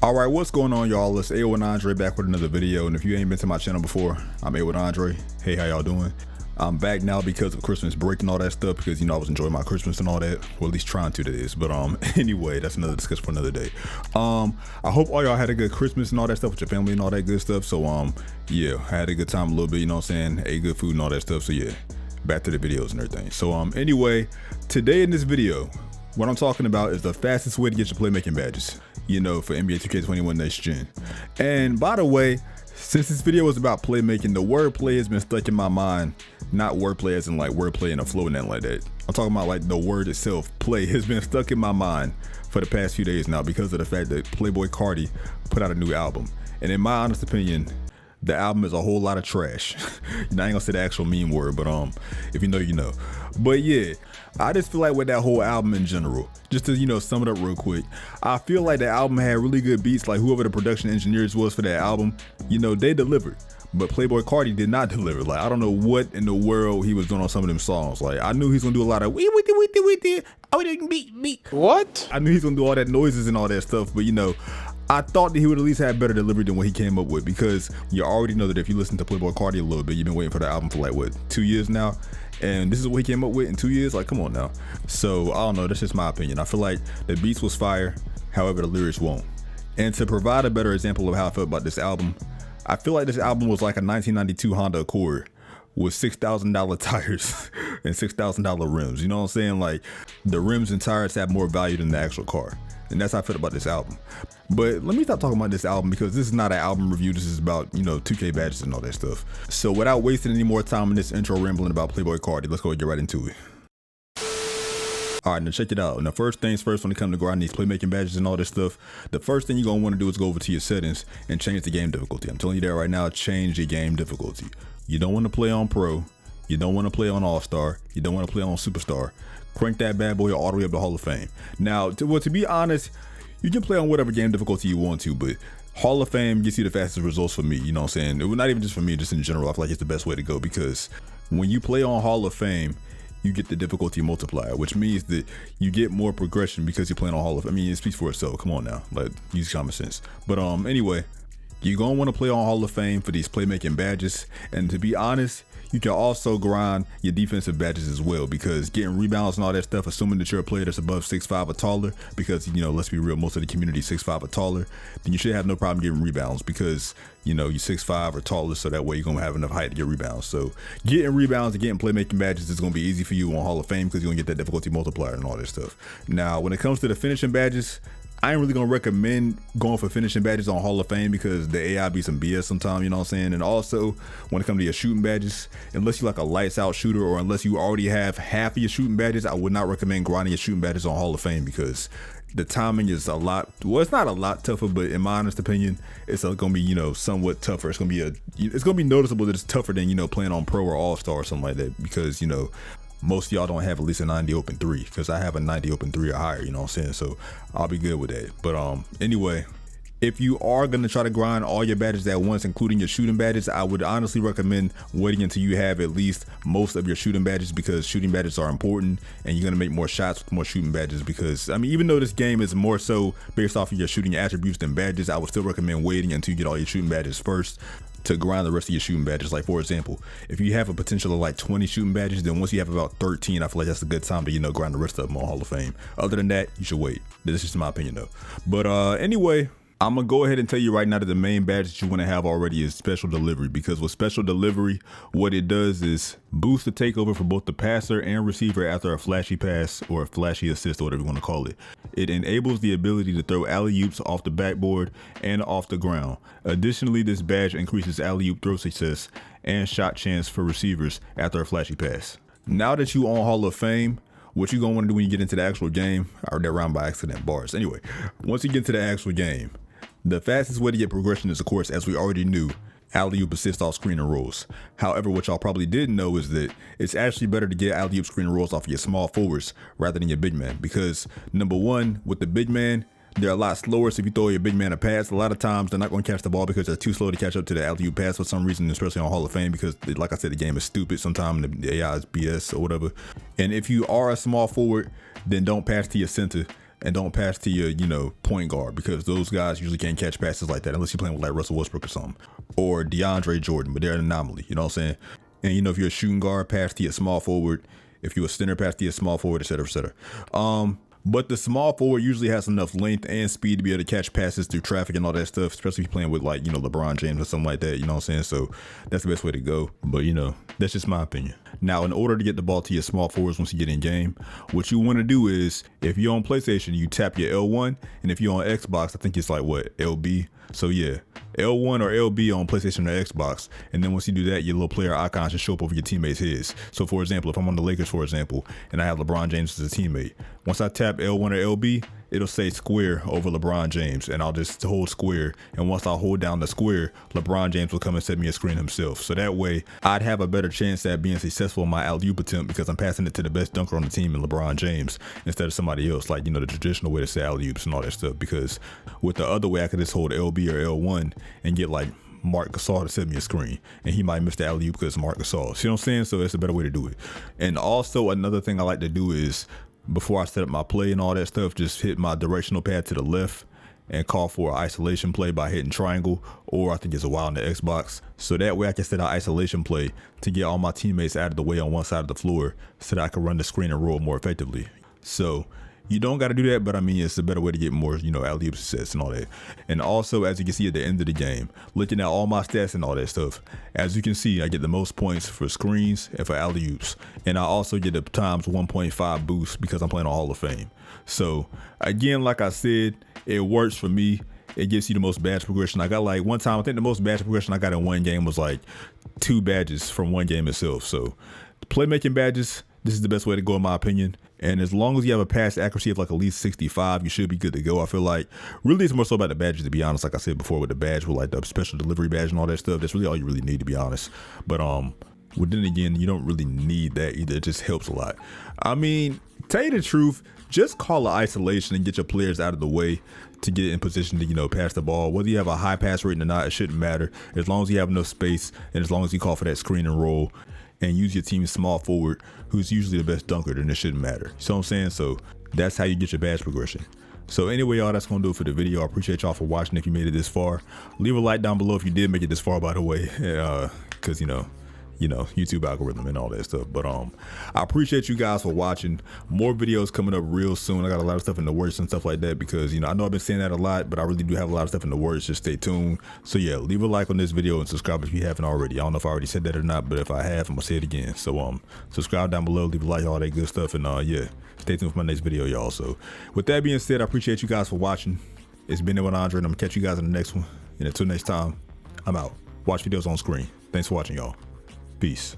All right, what's going on, y'all? It's A with Andre back with another video. And if you ain't been to my channel before, I'm A with Andre. Hey, how y'all doing? I'm back now because of Christmas break and all that stuff, because I was enjoying my Christmas and all that, or at least trying to, that is. But anyway, that's another discussion for another day. I hope all y'all had a good Christmas and all that stuff with your family and all that good stuff. So yeah, I had a good time a little bit, you know what I'm saying? Ate good food and all that stuff. So yeah, back to the videos and everything. So anyway, today in this video, what I'm talking about is the fastest way to get your playmaking badges, for NBA 2K21 next gen. And by the way, since this video is about playmaking, the wordplay has been stuck in my mind. Not wordplay as in like wordplay in a flow and nothing like that. I'm talking about like the word itself, play, has been stuck in my mind for the past few days now because of the fact that playboicarti put out a new album. And in my honest opinion, the album is a whole lot of trash. I ain't gonna say the actual meme word, but if you know, you know. But yeah, I just feel like with that whole album in general, just to sum it up real quick, I feel like the album had really good beats. Like whoever the production engineers was for that album, they delivered. But playboicarti did not deliver. Like I don't know what in the world he was doing on some of them songs. Like I knew he's gonna do a lot of what? I knew he's gonna do all that noises and all that stuff, but I thought that he would at least have better delivery than what he came up with, because you already know that if you listen to playboicarti a little bit, you've been waiting for the album for like what, 2 years now, and this is what he came up with in 2 years. Like come on now. So I don't know, that's just my opinion. I feel like the beats was fire, however the lyrics won't. And to provide a better example of how I felt about this album, I feel like this album was like a 1992 Honda Accord with $6,000 tires and $6,000 rims. You know what I'm saying? Like the rims and tires have more value than the actual car. And that's how I feel about this album. But let me stop talking about this album, because this is not an album review. This is about, 2K badges and all that stuff. So without wasting any more time in this intro rambling about playboicarti, let's go and get right into it. All right, now check it out. And the first things first, when it comes to grinding these playmaking badges and all this stuff, the first thing you're going to want to do is go over to your settings and change the game difficulty. I'm telling you that right now, change your game difficulty. You don't want to play on Pro. You don't want to play on All-Star. You don't want to play on Superstar. Crank that bad boy all the way up to Hall of Fame. Now, to be honest, you can play on whatever game difficulty you want to, but Hall of Fame gets you the fastest results for me, you know what I'm saying? It was not even just for me, just in general. I feel like it's the best way to go, because when you play on Hall of Fame, you get the difficulty multiplier, which means that you get more progression because you're playing on Hall of Fame. I mean, it speaks for itself. Come on now, like use common sense. But anyway, you're gonna want to play on Hall of Fame for these playmaking badges. And to be honest, you can also grind your defensive badges as well, because getting rebounds and all that stuff, assuming that you're a player that's above 6'5" or taller, because let's be real, most of the community is 6'5" or taller, then you should have no problem getting rebounds, because you're 6'5" or taller, so that way you're gonna have enough height to get rebounds. So getting rebounds and getting playmaking badges is gonna be easy for you on Hall of Fame, because you're gonna get that difficulty multiplier and all that stuff. Now, when it comes to the finishing badges, I ain't really gonna recommend going for finishing badges on Hall of Fame, because the AI be some BS sometimes, you know what I'm saying? And also, when it comes to your shooting badges, unless you're like a lights out shooter, or unless you already have half of your shooting badges, I would not recommend grinding your shooting badges on Hall of Fame, because the timing is a lot, well, it's not a lot tougher, but in my honest opinion, it's gonna be, somewhat tougher. It's gonna be noticeable that it's tougher than, playing on Pro or All-Star or something like that, because, most of y'all don't have at least a 90 open 3, because I have a 90 open 3 or higher, you know what I'm saying? So I'll be good with that. But anyway, if you are going to try to grind all your badges at once, including your shooting badges, I would honestly recommend waiting until you have at least most of your shooting badges, because shooting badges are important, and you're going to make more shots with more shooting badges. Because I mean, even though this game is more so based off of your shooting attributes than badges, I would still recommend waiting until you get all your shooting badges first to grind the rest of your shooting badges. Like for example, if you have a potential of like 20 shooting badges, then once you have about 13, I feel like that's a good time to grind the rest of them on Hall of Fame. Other than that, you should wait. This is just my opinion though. But anyway, I'm gonna go ahead and tell you right now that the main badge that you want to have already is special delivery, because with special delivery, what it does is boost the takeover for both the passer and receiver after a flashy pass or a flashy assist, or whatever you want to call it. It enables the ability to throw alley-oops off the backboard and off the ground. Additionally, this badge increases alley-oop throw success and shot chance for receivers after a flashy pass. Now that you on Hall of Fame, what you gonna want to do when you get into the actual game, I heard that rhyme by accident, bars. Anyway, once you get into the actual game, the fastest way to get progression is, of course, as we already knew, alley-oop assist off screen and rolls. However, what y'all probably didn't know is that it's actually better to get alley-oop screen and rolls off of your small forwards rather than your big man, because number one, with the big man, they're a lot slower. So if you throw your big man a pass, a lot of times they're not going to catch the ball because they're too slow to catch up to the alley-oop pass for some reason, especially on Hall of Fame, because like I said, the game is stupid. Sometimes the AI is BS or whatever. And if you are a small forward, then don't pass to your center. and don't pass to your, point guard, because those guys usually can't catch passes like that unless you're playing with like Russell Westbrook or something, or DeAndre Jordan, but they're an anomaly. You know what I'm saying? And if you're a shooting guard, pass to your small forward. If you're a center, pass to your small forward, etc., etc. But the small forward usually has enough length and speed to be able to catch passes through traffic and all that stuff, especially if you're playing with like, LeBron James or something like that, you know what I'm saying? So that's the best way to go. But, that's just my opinion. Now, in order to get the ball to your small forwards once you get in game, what you want to do is, if you're on PlayStation, you tap your L1. And if you're on Xbox, I think it's like LB. So yeah, L1 or LB on PlayStation or Xbox. And then once you do that, your little player icon should show up over your teammates' heads. So for example, if I'm on the Lakers, for example, and I have LeBron James as a teammate, once I tap L1 or LB, it'll say square over LeBron James, and I'll just hold square. And once I hold down the square, LeBron James will come and set me a screen himself. So that way I'd have a better chance at being successful in my alley-oop attempt, because I'm passing it to the best dunker on the team in LeBron James instead of somebody else, like, the traditional way to say alley-oops and all that stuff. Because with the other way, I could just hold LB or L1 and get like Mark Gasol to set me a screen, and he might miss the alley-oop because it's Mark Gasol. See what I'm saying? So it's a better way to do it. And also another thing I like to do is, before I set up my play and all that stuff, just hit my directional pad to the left and call for an isolation play by hitting triangle, or I think it's a Y on the Xbox. So that way I can set an isolation play to get all my teammates out of the way on one side of the floor so that I can run the screen and roll more effectively. So you don't got to do that, but I mean, it's a better way to get more, alley-oop success and all that. And also, as you can see at the end of the game, looking at all my stats and all that stuff, as you can see, I get the most points for screens and for alley-oops. And I also get a times 1.5 boost because I'm playing on Hall of Fame. So again, like I said, it works for me. It gives you the most badge progression. I got like one time, I think the most badge progression I got in one game was like 2 badges from one game itself. So playmaking badges, this is the best way to go in my opinion. And as long as you have a pass accuracy of like at least 65, you should be good to go. I feel like really it's more so about the badges, to be honest. Like I said before, with the badge, with like the special delivery badge and all that stuff, that's really all you really need, to be honest. But then again, you don't really need that either. It just helps a lot. I mean, tell you the truth, just call an isolation and get your players out of the way to get in position to, pass the ball. Whether you have a high pass rating or not, it shouldn't matter. As long as you have enough space and as long as you call for that screen and roll and use your team's small forward, who's usually the best dunker, then it shouldn't matter. You know what I'm saying? So that's how you get your badge progression. So anyway, y'all, that's gonna do it for the video. I appreciate y'all for watching. If you made it this far, leave a like down below if you did make it this far, by the way, because YouTube algorithm and all that stuff. But I appreciate you guys for watching. More videos coming up real soon. I got a lot of stuff in the works and stuff like that, because I know I've been saying that a lot, but I really do have a lot of stuff in the works. Just stay tuned. So yeah, leave a like on this video and subscribe if you haven't already. I don't know if I already said that or not, but if I have, I'm gonna say it again. So subscribe down below, leave a like, all that good stuff, and yeah, stay tuned for my next video, y'all. So with that being said, I appreciate you guys for watching. It's been with Andre, and I'm gonna catch you guys in the next one. And until next time, I'm out. Watch videos on screen. Thanks for watching, y'all. Peace.